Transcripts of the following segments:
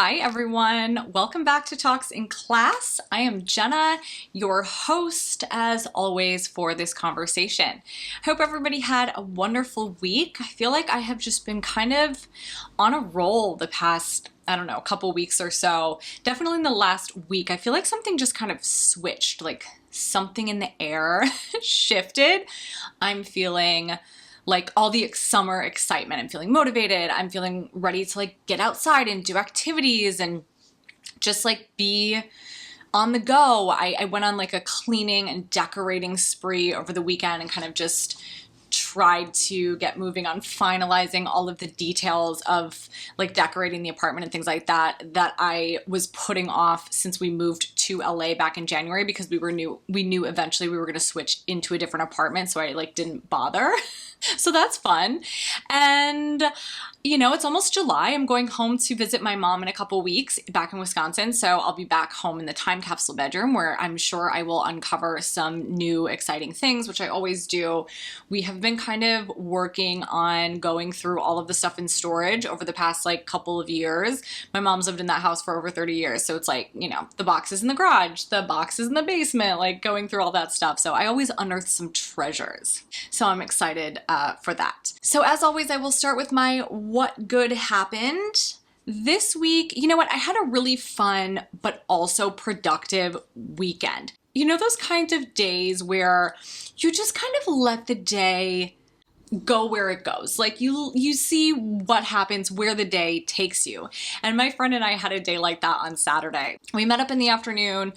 Hi everyone, welcome back to Talks in Class. I am Jenna, your host as always for this conversation. I hope everybody had a wonderful week. I feel like I have just been kind of on a roll the past, couple weeks or so. Definitely in the last week, I feel like something just kind of switched, like something in the air shifted. I'm feeling like all the summer excitement. I'm feeling motivated. I'm feeling ready to like get outside and do activities and just like be on the go. I went on like a cleaning and decorating spree over the weekend and kind of just tried to get moving on finalizing all of the details of like decorating the apartment and things like that I was putting off since we moved to LA back in January because we knew eventually we were going to switch into a different apartment, so I like didn't bother. So that's fun. And it's almost July. I'm going home to visit my mom in a couple weeks back in Wisconsin. So I'll be back home in the time capsule bedroom where I'm sure I will uncover some new exciting things, which I always do. We have been kind of working on going through all of the stuff in storage over the past like couple of years. My mom's lived in that house for over 30 years. So it's like, the boxes in the garage, the boxes in the basement, like going through all that stuff. So I always unearth some treasures. So I'm excited for that. So as always, I will start with my what good happened. This week, I had a really fun but also productive weekend. Those kinds of days where you just kind of let the day go where it goes. Like you see what happens where the day takes you. And my friend and I had a day like that on Saturday. We met up in the afternoon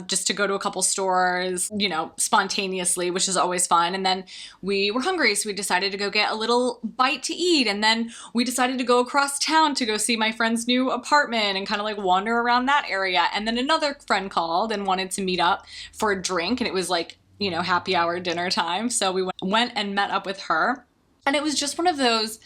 just to go to a couple stores, spontaneously, which is always fun. And then we were hungry, so we decided to go get a little bite to eat. And then we decided to go across town to go see my friend's new apartment and kind of like wander around that area. And then another friend called and wanted to meet up for a drink, and it was like happy hour dinner time. So we went and met up with her. And it was just one of those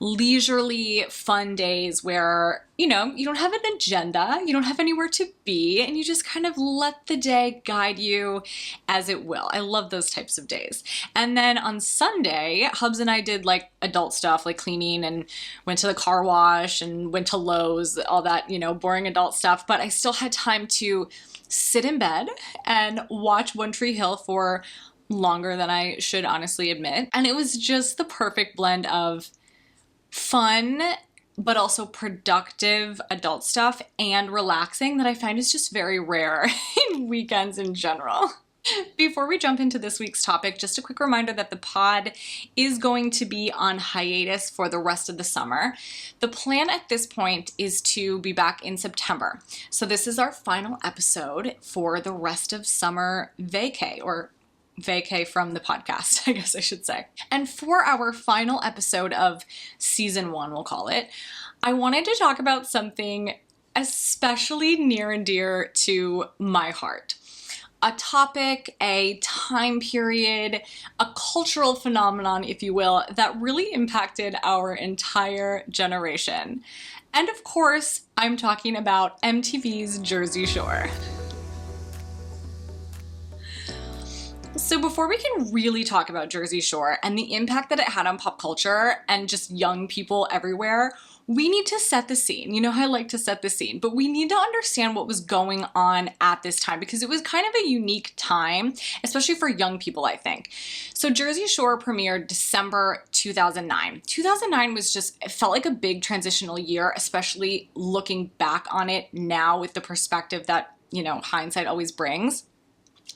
leisurely fun days where, you don't have an agenda, you don't have anywhere to be, and you just kind of let the day guide you as it will. I love those types of days. And then on Sunday, Hubs and I did like adult stuff, like cleaning, and went to the car wash and went to Lowe's, all that, boring adult stuff. But I still had time to sit in bed and watch One Tree Hill for longer than I should honestly admit. And it was just the perfect blend of fun, but also productive adult stuff and relaxing that I find is just very rare in weekends in general. Before we jump into this week's topic, just a quick reminder that the pod is going to be on hiatus for the rest of the summer. The plan at this point is to be back in September. So this is our final episode for the rest of summer vacay, or vacay from the podcast, I guess I should say. And for our final episode of season 1, we'll call it, I wanted to talk about something especially near and dear to my heart. A topic, a time period, a cultural phenomenon, if you will, that really impacted our entire generation. And of course, I'm talking about MTV's Jersey Shore. So before we can really talk about Jersey Shore and the impact that it had on pop culture and just young people everywhere, we need to set the scene. You know how I like to set the scene, but we need to understand what was going on at this time because it was kind of a unique time, especially for young people, I think. So Jersey Shore premiered December 2009. 2009 was just, it felt like a big transitional year, especially looking back on it now with the perspective that, hindsight always brings.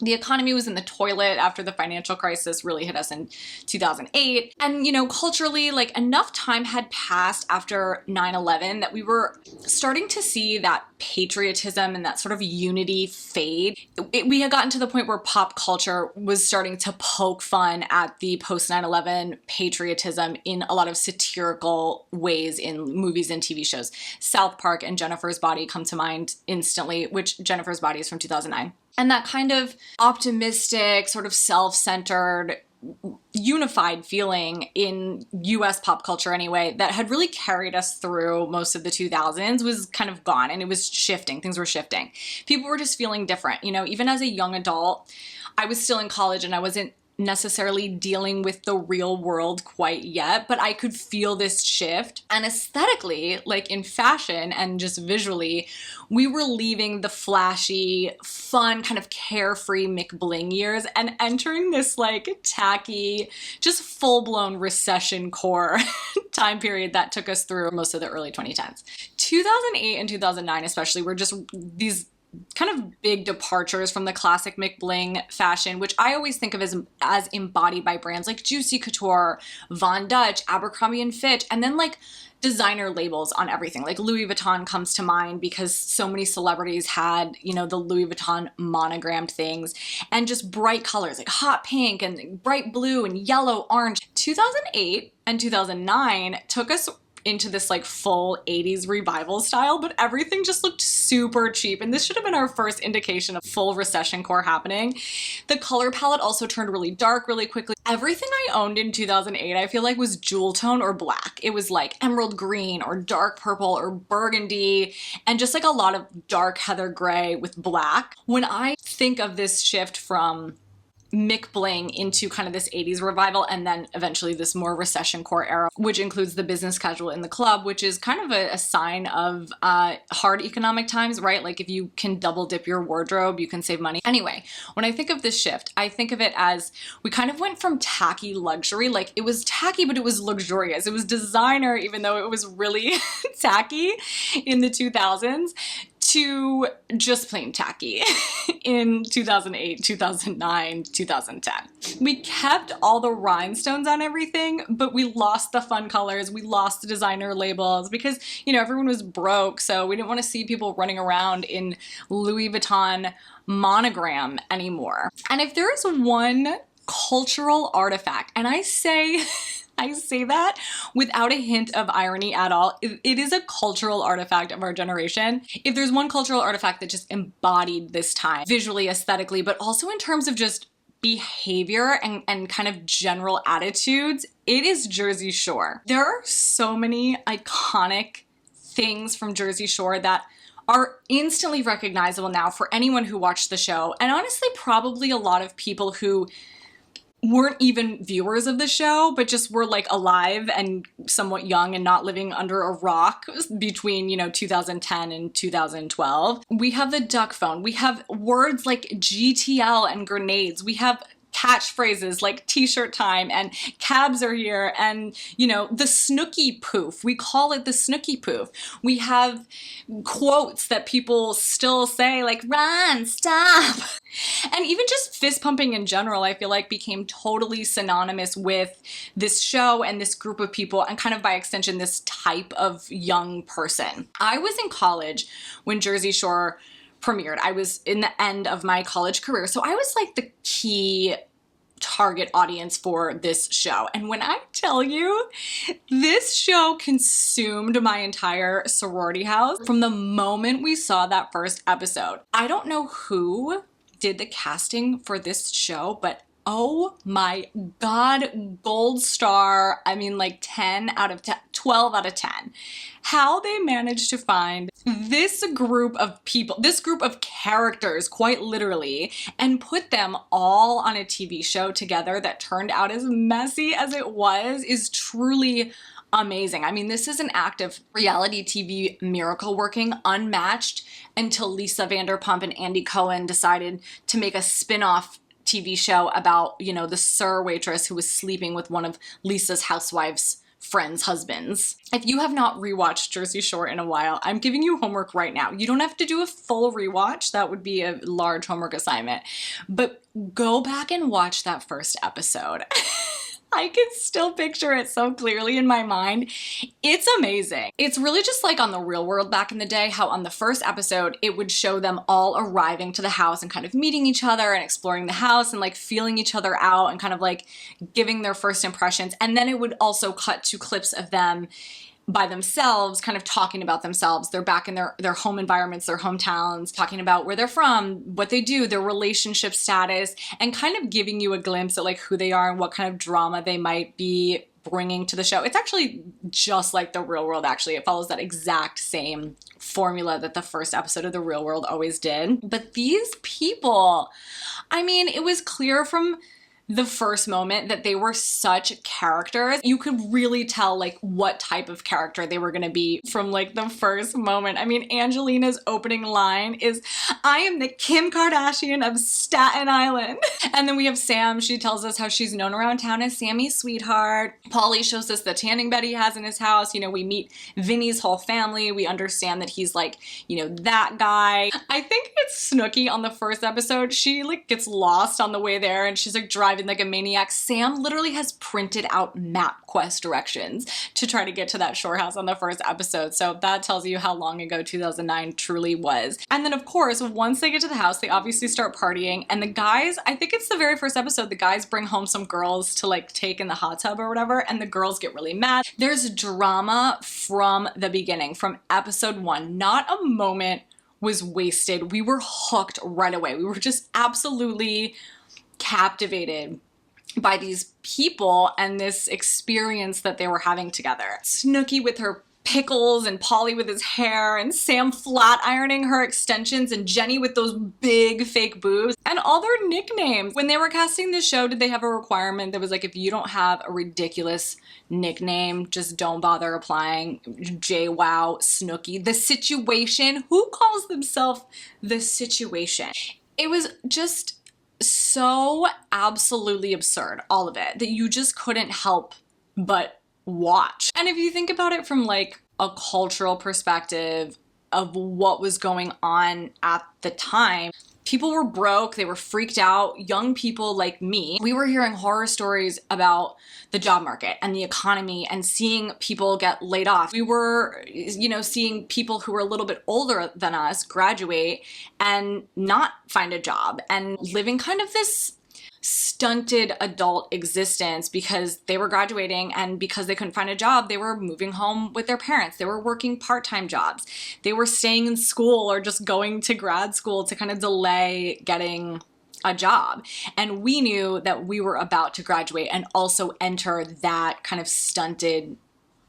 The economy was in the toilet after the financial crisis really hit us in 2008. And, culturally, like enough time had passed after 9/11 that we were starting to see that patriotism and that sort of unity fade. We had gotten to the point where pop culture was starting to poke fun at the post 9/11 patriotism in a lot of satirical ways in movies and TV shows. South Park and Jennifer's Body come to mind instantly, which Jennifer's Body is from 2009. And that kind of optimistic, sort of self-centered, unified feeling in US pop culture anyway, that had really carried us through most of the 2000s was kind of gone, and it was shifting. Things were shifting. People were just feeling different. Even as a young adult, I was still in college and I wasn't necessarily dealing with the real world quite yet, but I could feel this shift. And aesthetically, like in fashion and just visually, we were leaving the flashy, fun, kind of carefree McBling years and entering this like tacky, just full-blown recession core time period that took us through most of the early 2010s. 2008 and 2009 especially were just these kind of big departures from the classic McBling fashion, which I always think of as embodied by brands like Juicy Couture, Von Dutch, Abercrombie and Fitch, and then like designer labels on everything. Like Louis Vuitton comes to mind because so many celebrities had, you know, the Louis Vuitton monogrammed things, and just bright colors like hot pink and bright blue and yellow, orange. 2008 and 2009 took us into this like full 80s revival style, but everything just looked super cheap. And this should have been our first indication of full recession core happening. The color palette also turned really dark really quickly. Everything I owned in 2008, I feel like was jewel tone or black. It was like emerald green or dark purple or burgundy, and just like a lot of dark heather gray with black. When I think of this shift from McBling into kind of this 80s revival and then eventually this more recession core era, which includes the business casual in the club, which is kind of a sign of hard economic times, right? Like if you can double dip your wardrobe, you can save money. Anyway, when I think of this shift, I think of it as we kind of went from tacky luxury, like it was tacky, but it was luxurious. It was designer, even though it was really tacky in the 2000s, to just plain tacky in 2008, 2009, 2010. We kept all the rhinestones on everything, but we lost the fun colors. We lost the designer labels because, you know, everyone was broke. So we didn't want to see people running around in Louis Vuitton monogram anymore. And if there is one cultural artifact, and I say that without a hint of irony at all. It is a cultural artifact of our generation. If there's one cultural artifact that just embodied this time, visually, aesthetically, but also in terms of just behavior and kind of general attitudes, it is Jersey Shore. There are so many iconic things from Jersey Shore that are instantly recognizable now for anyone who watched the show. And honestly, probably a lot of people who weren't even viewers of the show, but just were like alive and somewhat young and not living under a rock between, you know, 2010 and 2012. We have the duck phone. We have words like GTL and grenades. We have catchphrases like t-shirt time and cabs are here and, you know, the snooky poof. We call it the snooky poof. We have quotes that people still say like, run, stop. And even just fist pumping in general, I feel like became totally synonymous with this show and this group of people and kind of by extension, this type of young person. I was in college when Jersey Shore premiered. I was in the end of my college career. So I was like the key target audience for this show. And when I tell you, this show consumed my entire sorority house from the moment we saw that first episode. I don't know who did the casting for this show, but oh my God, gold star. I mean, like 10 out of 10, 12 out of 10. How they managed to find this group of people, this group of characters, quite literally, and put them all on a TV show together that turned out as messy as it was is truly amazing. I mean, this is an act of reality TV miracle working unmatched until Lisa Vanderpump and Andy Cohen decided to make a spin-off TV show about, you know, the Sir waitress who was sleeping with one of Lisa's housewives' friends' husbands. If you have not rewatched Jersey Shore in a while, I'm giving you homework right now. You don't have to do a full rewatch. That would be a large homework assignment. But go back and watch that first episode. I can still picture it so clearly in my mind. It's amazing. It's really just like on The Real World back in the day, how on the first episode, it would show them all arriving to the house and kind of meeting each other and exploring the house and like feeling each other out and kind of like giving their first impressions. And then it would also cut to clips of them by themselves, kind of talking about themselves. They're back in their home environments, their hometowns, talking about where they're from, what they do, their relationship status, and kind of giving you a glimpse at like who they are and what kind of drama they might be bringing to the show. It's actually just like The Real World, actually. It follows that exact same formula that the first episode of The Real World always did. But these people, I mean, it was clear from the first moment that they were such characters. You could really tell like what type of character they were gonna be from like the first moment. I mean, Angelina's opening line is, "I am the Kim Kardashian of Staten Island." And then we have Sam. She tells us how she's known around town as Sammy's sweetheart. Paulie shows us the tanning bed he has in his house. You know, we meet Vinny's whole family. We understand that he's like, you know, that guy. I think it's Snooki on the first episode. She like gets lost on the way there and she's like driving like a maniac. Sam literally has printed out MapQuest directions to try to get to that shore house on the first episode. So that tells you how long ago 2009 truly was. And then of course, once they get to the house, they obviously start partying. And the guys, I think it's the very first episode, the guys bring home some girls to like take in the hot tub or whatever. And the girls get really mad. There's drama from the beginning, from episode 1. Not a moment was wasted. We were hooked right away. We were just absolutely captivated by these people and this experience that they were having together. Snooki with her pickles and Paulie with his hair and Sam flat ironing her extensions and Jenny with those big fake boobs and all their nicknames. When they were casting this show, did they have a requirement that was like, if you don't have a ridiculous nickname, just don't bother applying? JWoww, Snooki, The Situation. Who calls themselves The Situation? It was just so absolutely absurd, all of it, that you just couldn't help but watch. And if you think about it from like a cultural perspective of what was going on at the time, people were broke, they were freaked out. Young people like me, we were hearing horror stories about the job market and the economy and seeing people get laid off. We were, you know, seeing people who were a little bit older than us graduate and not find a job and living kind of this stunted adult existence because they were graduating, and because they couldn't find a job, they were moving home with their parents. They were working part-time jobs. They were staying in school or just going to grad school to kind of delay getting a job. And we knew that we were about to graduate and also enter that kind of stunted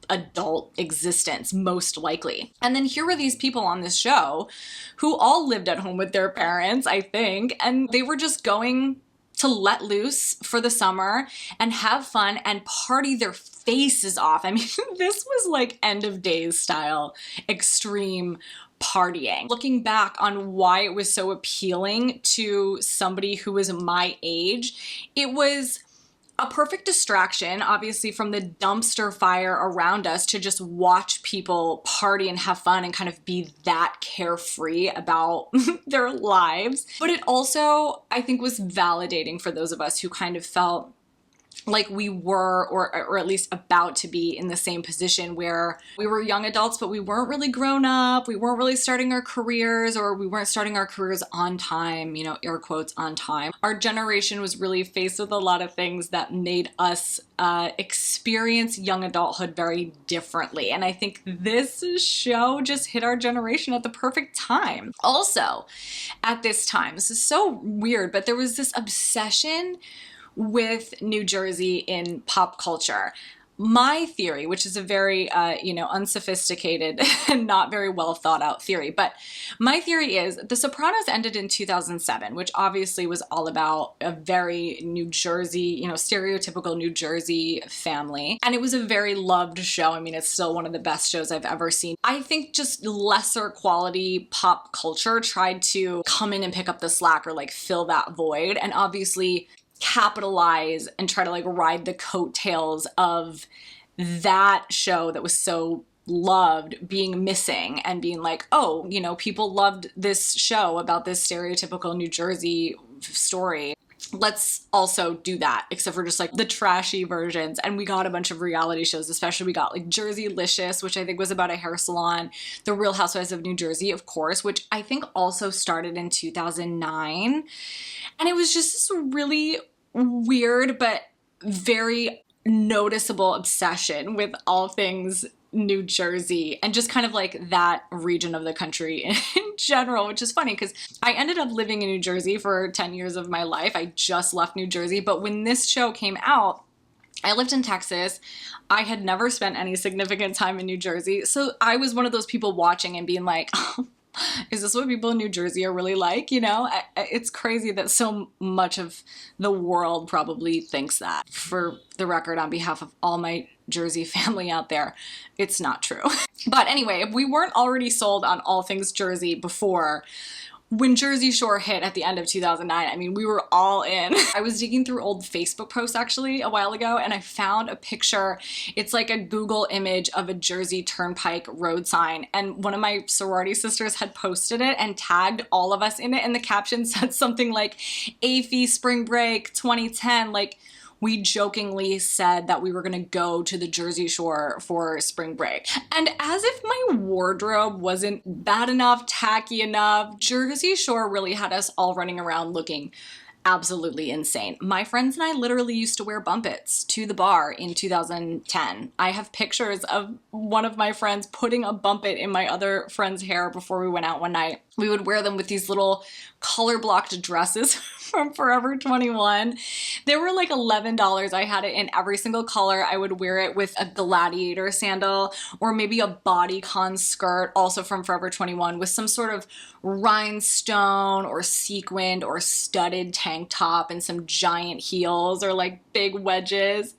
adult existence, most likely. And then here were these people on this show who all lived at home with their parents, I think, and they were just going to let loose for the summer and have fun and party their faces off. I mean, this was like end of days style extreme partying. Looking back on why it was so appealing to somebody who was my age, it was a perfect distraction, obviously, from the dumpster fire around us, to just watch people party and have fun and kind of be that carefree about their lives. But it also, I think, was validating for those of us who kind of felt like we were, or at least about to be, in the same position where we were young adults, but we weren't really grown up. We weren't really starting our careers, or we weren't starting our careers on time, you know, air quotes, on time. Our generation was really faced with a lot of things that made us experience young adulthood very differently. And I think this show just hit our generation at the perfect time. Also, at this time, this is so weird, but there was this obsession with New Jersey in pop culture. My theory, which is a very, unsophisticated and not very well thought out theory, but my theory is The Sopranos ended in 2007, which obviously was all about a very New Jersey, stereotypical New Jersey family. And it was a very loved show. I mean, it's still one of the best shows I've ever seen. I think just lesser quality pop culture tried to come in and pick up the slack, or like fill that void, and obviously capitalize and try to like ride the coattails of that show that was so loved being missing, and being like, oh, people loved this show about this stereotypical New Jersey story. Let's also do that, except for just like the trashy versions. And we got a bunch of reality shows, especially we got like Jerseylicious, which I think was about a hair salon, The Real Housewives of New Jersey, of course, which I think also started in 2009. And it was just this really weird but very noticeable obsession with all things New Jersey, and just kind of like that region of the country in general, which is funny because I ended up living in New Jersey for 10 years of my life. I just left New Jersey, but when this show came out, I lived in Texas. I had never spent any significant time in New Jersey, so I was one of those people watching and being like, oh, Is this what people in New Jersey are really like? You know, it's crazy that so much of the world probably thinks that. For the record, on behalf of all my Jersey family out there, it's not true. But anyway, if we weren't already sold on all things Jersey before, when Jersey Shore hit at the end of 2009, I mean, we were all in. I was digging through old Facebook posts actually a while ago, and I found a picture. It's like a Google image of a Jersey Turnpike road sign, and one of my sorority sisters had posted it and tagged all of us in it, and the caption said something like, AFI Spring Break 2010, like, we jokingly said that we were gonna go to the Jersey Shore for spring break. And as if my wardrobe wasn't bad enough, tacky enough, Jersey Shore really had us all running around looking absolutely insane. My friends and I literally used to wear bumpets to the bar in 2010. I have pictures of one of my friends putting a bumpet in my other friend's hair before we went out one night. We would wear them with these little color blocked dresses from Forever 21. They were like $11. I had it in every single color. I would wear it with a gladiator sandal or maybe a bodycon skirt, also from Forever 21, with some sort of rhinestone or sequined or studded tank top and some giant heels or like big wedges.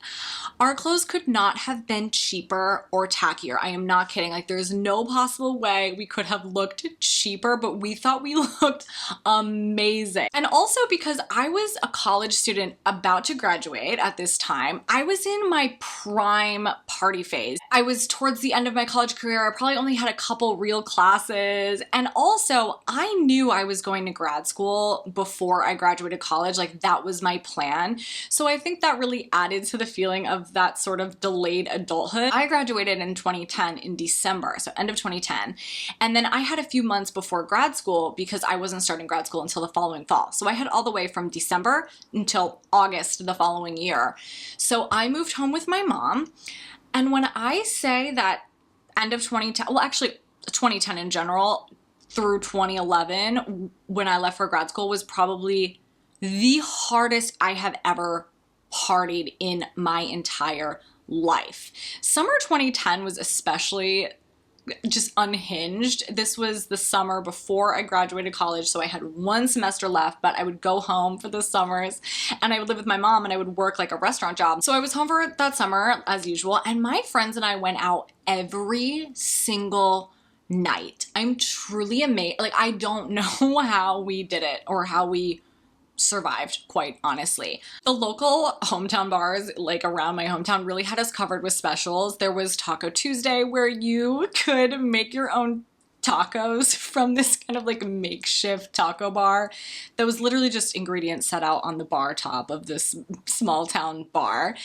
Our clothes could not have been cheaper or tackier. I am not kidding. Like, there's no possible way we could have looked cheaper, but we thought we looked amazing. And also because I was a college student about to graduate at this time, I was in my prime party phase. I was towards the end of my college career. I probably only had a couple real classes. And also I knew I was going to grad school before I graduated college. Like, that was my plan. So I think that really added to the feeling of that sort of delayed adulthood. I graduated in 2010 in December, so end of 2010. And then I had a few months before grad school because I wasn't starting grad school until the following fall. So I had all the way from December until August the following year. So I moved home with my mom. And when I say that end of 2010, well, actually 2010 in general through 2011, when I left for grad school, was probably the hardest I have ever partied in my entire life. Summer 2010 was especially just unhinged. This was the summer before I graduated college, so I had one semester left, but I would go home for the summers and I would live with my mom and I would work like a restaurant job. So I was home for that summer as usual, and my friends and I went out every single night. I'm truly amazed. Like, I don't know how we did it or how we survived, quite honestly. The local hometown bars, like around my hometown, really had us covered with specials. There was Taco Tuesday, where you could make your own tacos from this kind of like makeshift taco bar that was literally just ingredients set out on the bar top of this small town bar.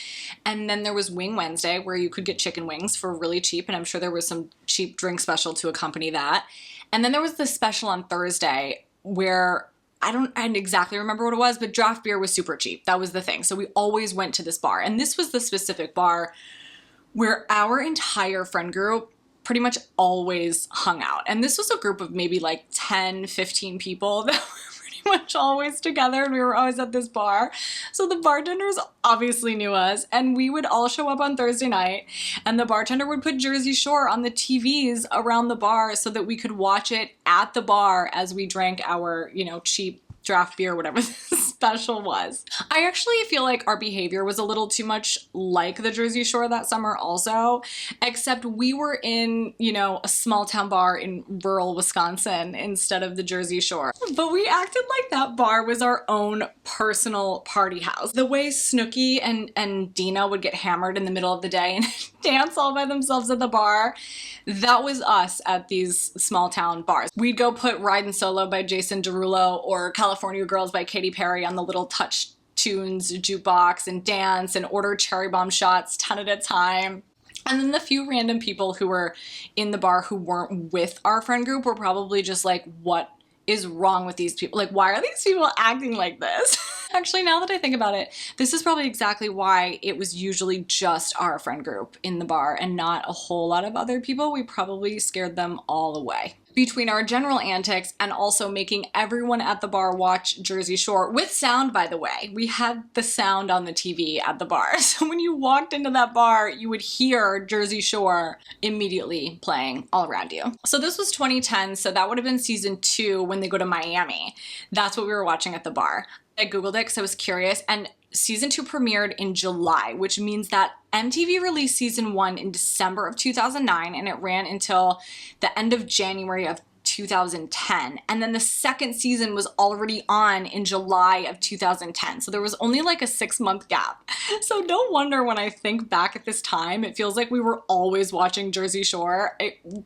And then there was Wing Wednesday, where you could get chicken wings for really cheap, and I'm sure there was some cheap drink special to accompany that. And then there was the special on Thursday where I don't exactly remember what it was, but draft beer was super cheap. That was the thing. So we always went to this bar. And this was the specific bar where our entire friend group pretty much always hung out. And this was a group of maybe like 10, 15 people that were pretty much always together, and we were always at this bar. So the bartenders obviously knew us, and we would all show up on Thursday night, and the bartender would put Jersey Shore on the TVs around the bar so that we could watch it at the bar as we drank our, you know, cheap draft beer, whatever the special was. I actually feel like our behavior was a little too much like the Jersey Shore that summer also, except we were in, you know, a small town bar in rural Wisconsin instead of the Jersey Shore. But we acted like that bar was our own personal party house. The way Snooki and Dina would get hammered in the middle of the day and dance all by themselves at the bar, that was us at these small town bars. We'd go put Ridin' Solo by Jason Derulo or California Girls by Katy Perry on the little touch tunes jukebox and dance and order cherry bomb shots 10 at a time. And then the few random people who were in the bar who weren't with our friend group were probably just like, what is wrong with these people? Like, why are these people acting like this? Actually, now that I think about it, this is probably exactly why it was usually just our friend group in the bar and not a whole lot of other people. We probably scared them all away. between our general antics and also making everyone at the bar watch Jersey Shore with sound, by the way. We had the sound on the TV at the bar. So when you walked into that bar, you would hear Jersey Shore immediately playing all around you. So this was 2010, so that would have been season 2 when they go to Miami. That's what we were watching at the bar. I Googled it because I was curious, and season 2 premiered in July, which means that MTV released season 1 in December of 2009, and it ran until the end of January of 2010. And then the second season was already on in July of 2010. So there was only like a 6-month gap. So no wonder when I think back at this time, it feels like we were always watching Jersey Shore.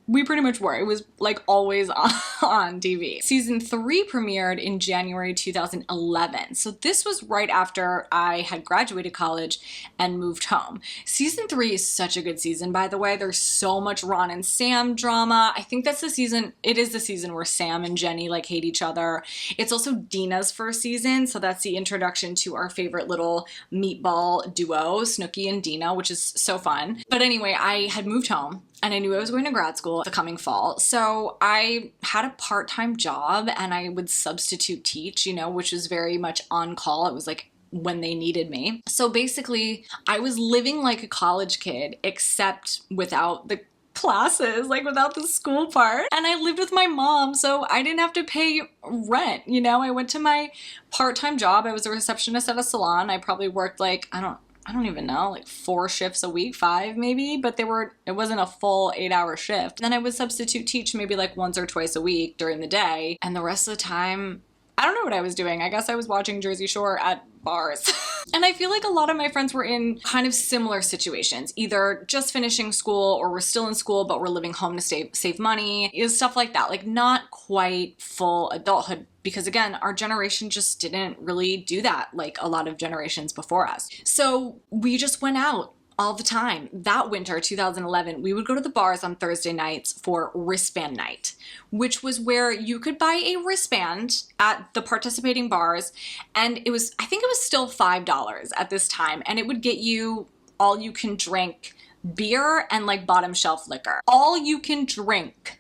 We pretty much were. It was like always on TV. Season 3 premiered in January 2011. So this was right after I had graduated college and moved home. Season 3 is such a good season, by the way. There's so much Ron and Sam drama. I think that's the season, it is the season where Sam and Jenny like hate each other. It's also Dina's first season, so that's the introduction to our favorite little meatball duo, Snooki and Dina, which is so fun. But anyway, I had moved home and I knew I was going to grad school the coming fall. So I had a part-time job and I would substitute teach, you know, which was very much on call. It was like when they needed me. So basically, I was living like a college kid, except without the classes, like without the school part. And I lived with my mom, so I didn't have to pay rent. You know, I went to my part-time job. I was a receptionist at a salon. I probably worked like, I don't even know, like 4 shifts a week, 5 maybe, but it wasn't a full 8-hour shift. Then I would substitute teach maybe like once or twice a week during the day. And the rest of the time, I don't know what I was doing. I guess I was watching Jersey Shore at bars. And I feel like a lot of my friends were in kind of similar situations, either just finishing school or we're still in school, but we're living home to save money, stuff like that. Like not quite full adulthood, because again, our generation just didn't really do that like a lot of generations before us. So we just went out all the time. That winter, 2011, we would go to the bars on Thursday nights for wristband night, which was where you could buy a wristband at the participating bars. And I think it was still $5 at this time. And it would get you all you can drink beer and like bottom shelf liquor. All you can drink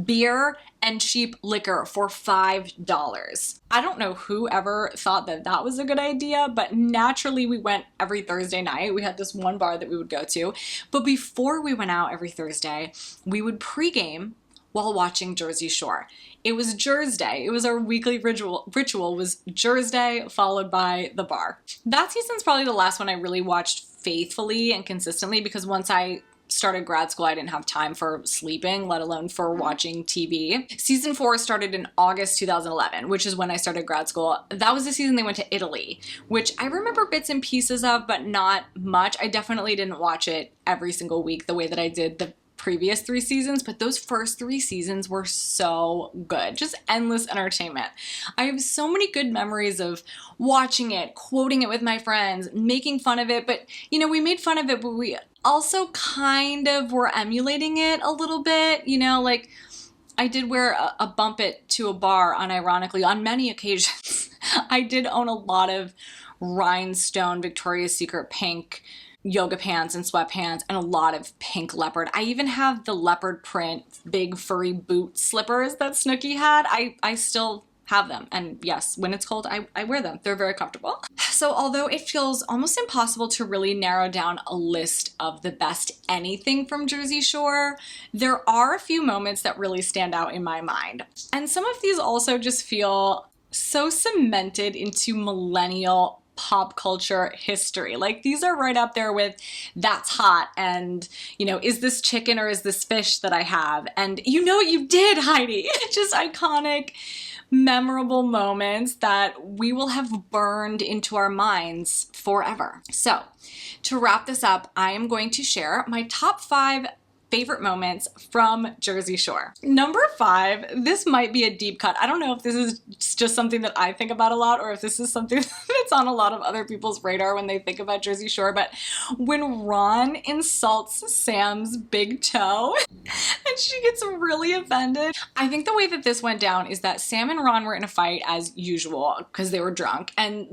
beer and cheap liquor for $5. I don't know who ever thought that that was a good idea, but naturally we went every Thursday night. We had this one bar that we would go to. But before we went out every Thursday, we would pregame while watching Jersey Shore. It was Jersey Day. It was our weekly ritual was Jersey Day followed by the bar. That season's probably the last one I really watched faithfully and consistently, because once I started grad school, I didn't have time for sleeping, let alone for watching TV. Season 4 started in August 2011, which is when I started grad school. That was the season they went to Italy, which I remember bits and pieces of, but not much. I definitely didn't watch it every single week the way that I did the previous 3 seasons, but those first 3 seasons were so good. Just endless entertainment. I have so many good memories of watching it, quoting it with my friends, making fun of it, but you know, we made fun of it, but we also kind of were emulating it a little bit, you know, like I did wear a bump it to a bar unironically on many occasions. I did own a lot of rhinestone Victoria's Secret pink yoga pants and sweatpants and a lot of pink leopard. I even have the leopard print big furry boot slippers that Snooki had. I still have them. And yes, when it's cold, I wear them. They're very comfortable. So although it feels almost impossible to really narrow down a list of the best anything from Jersey Shore, there are a few moments that really stand out in my mind. And some of these also just feel so cemented into millennial pop culture history. Like these are right up there with That's Hot and, you know, Is This Chicken or Is This Fish That I Have? And You Know What You Did, Heidi. Just iconic, memorable moments that we will have burned into our minds forever. So to wrap this up, I am going to share my top 5 favorite moments from Jersey Shore. Number 5, this might be a deep cut. I don't know if this is just something that I think about a lot or if this is something that it's on a lot of other people's radar when they think about Jersey Shore, but when Ron insults Sam's big toe and she gets really offended. I think the way that this went down is that Sam and Ron were in a fight as usual because they were drunk, and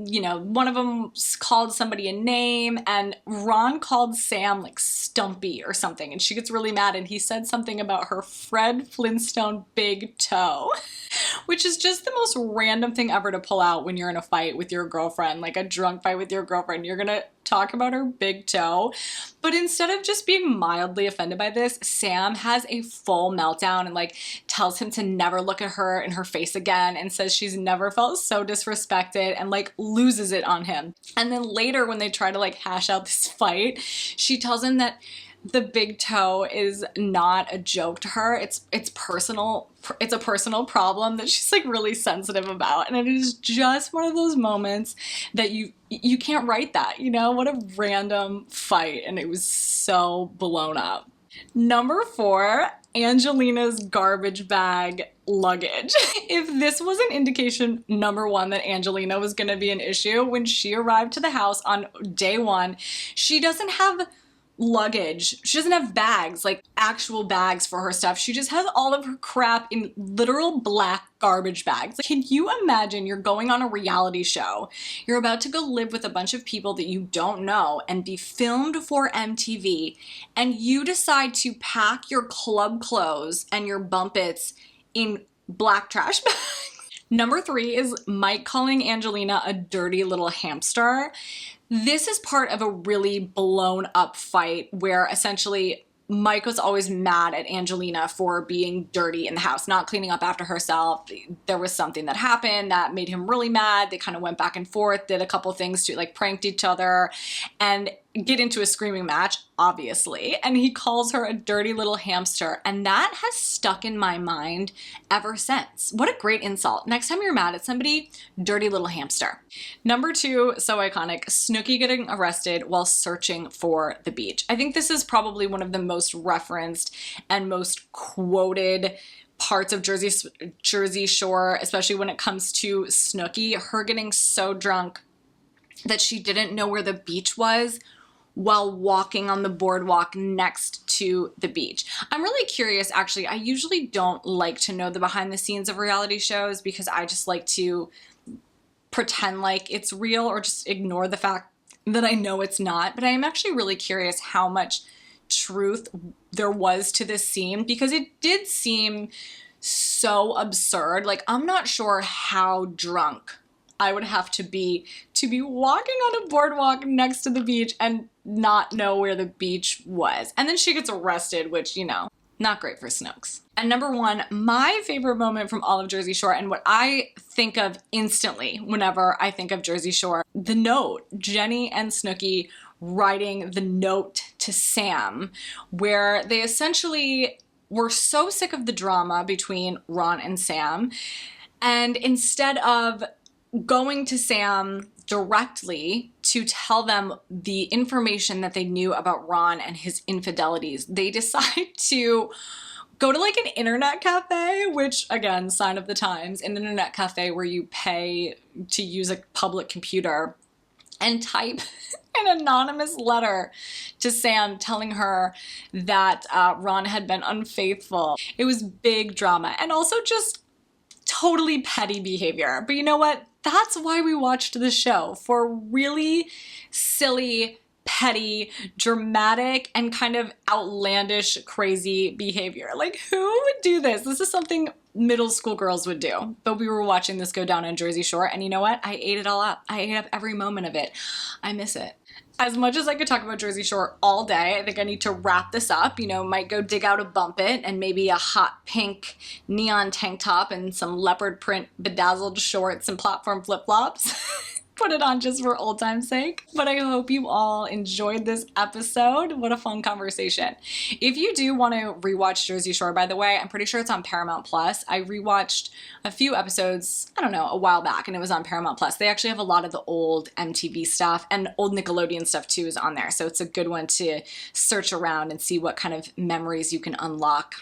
one of them called somebody a name, and Ron called Sam like Stumpy or something, and she gets really mad, and he said something about her Fred Flintstone big toe, which is just the most random thing ever to pull out when you're in a fight with your girlfriend, like a drunk fight with your girlfriend. You're gonna talk about her big toe. But instead of just being mildly offended by this, Sam has a full meltdown and like tells him to never look at her in her face again, and says she's never felt so disrespected, and like loses it on him. And then later when they try to like hash out this fight, she tells him that the big toe is not a joke to her. It's personal. It's a personal problem that she's like really sensitive about. And it is just one of those moments that you can't write that, what a random fight. And it was so blown up. Number 4, Angelina's garbage bag luggage. If this was an indication, number 1, that Angelina was going to be an issue, when she arrived to the house on day 1, she doesn't have luggage. She doesn't have bags, like actual bags for her stuff. She just has all of her crap in literal black garbage bags. Like, can you imagine you're going on a reality show, you're about to go live with a bunch of people that you don't know and be filmed for MTV, and you decide to pack your club clothes and your bumpets in black trash bags? Number 3 is Mike calling Angelina a dirty little hamster. This is part of a really blown up fight where essentially Mike was always mad at Angelina for being dirty in the house, not cleaning up after herself. There was something that happened that made him really mad. They kind of went back and forth, did a couple things to like pranked each other and get into a screaming match, obviously. And he calls her a dirty little hamster. And that has stuck in my mind ever since. What a great insult. Next time you're mad at somebody, dirty little hamster. Number 2, so iconic, Snooki getting arrested while searching for the beach. I think this is probably one of the most referenced and most quoted parts of Jersey Shore, especially when it comes to Snooki. Her getting so drunk that she didn't know where the beach was while walking on the boardwalk next to the beach. I'm really curious, actually. I usually don't like to know the behind the scenes of reality shows because I just like to pretend like it's real or just ignore the fact that I know it's not. But I am actually really curious how much truth there was to this scene, because it did seem so absurd. Like, I'm not sure how drunk I would have to be walking on a boardwalk next to the beach and not know where the beach was. And then she gets arrested, which, not great for Snooks. And number 1, my favorite moment from all of Jersey Shore, and what I think of instantly whenever I think of Jersey Shore, the note. Jenny and Snooki writing the note to Sam, where they essentially were so sick of the drama between Ron and Sam, and instead of going to Sam directly to tell them the information that they knew about Ron and his infidelities, they decide to go to like an internet cafe, which, again, sign of the times, an internet cafe where you pay to use a public computer, and type an anonymous letter to Sam telling her that Ron had been unfaithful. It was big drama and also just totally petty behavior. But you know what? That's why we watched the show, for really silly, petty, dramatic, and kind of outlandish, crazy behavior. Like, who would do this? This is something middle school girls would do. But we were watching this go down on Jersey Shore, and you know what? I ate it all up. I ate up every moment of it. I miss it. As much as I could talk about Jersey Shore all day, I think I need to wrap this up. Might go dig out a bumpet and maybe a hot pink neon tank top and some leopard print bedazzled shorts and platform flip-flops. Put it on just for old time's sake. But I hope you all enjoyed this episode. What a fun conversation. If you do want to rewatch Jersey Shore, by the way, I'm pretty sure it's on Paramount Plus. I rewatched a few episodes, a while back, and it was on Paramount Plus. They actually have a lot of the old MTV stuff, and old Nickelodeon stuff too is on there. So it's a good one to search around and see what kind of memories you can unlock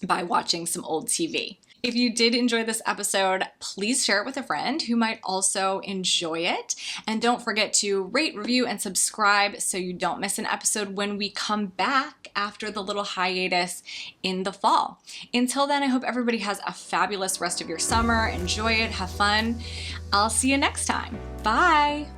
by watching some old TV. If you did enjoy this episode, please share it with a friend who might also enjoy it. And don't forget to rate, review, and subscribe so you don't miss an episode when we come back after the little hiatus in the fall. Until then, I hope everybody has a fabulous rest of your summer. Enjoy it, have fun. I'll see you next time. Bye.